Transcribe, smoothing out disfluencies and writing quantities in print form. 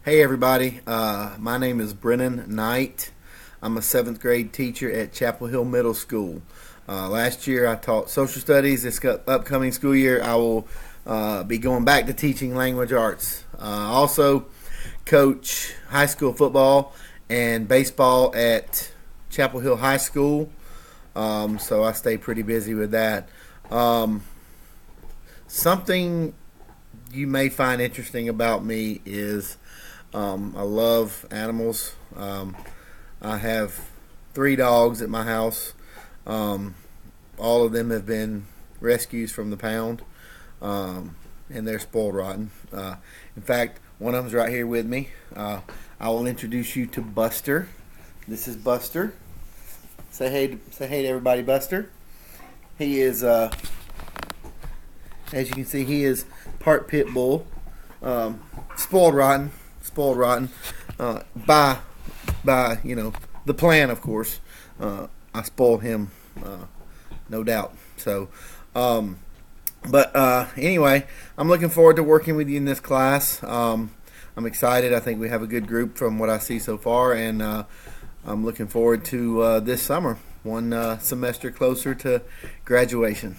Hey everybody, my name is Brennan Knight. I'm a 7th grade teacher at Chapel Hill Middle School. Last year I taught social studies. This upcoming school year I will be going back to teaching language arts. I also coach high school football and baseball at Chapel Hill High School, so I stay pretty busy with that. Something you may find interesting about me is I love animals. I have 3 dogs at my house. All of them have been rescues from the pound, and they're spoiled rotten. In fact, one of them's right here with me. I will introduce you to Buster. This is Buster. Say hey to everybody, Buster. He is, as you can see, he is part pit bull, spoiled rotten. By the plan, of course. I spoiled him, no doubt. So, anyway, I'm looking forward to working with you in this class. I'm excited. I think we have a good group from what I see so far, and I'm looking forward to this summer, one semester closer to graduation.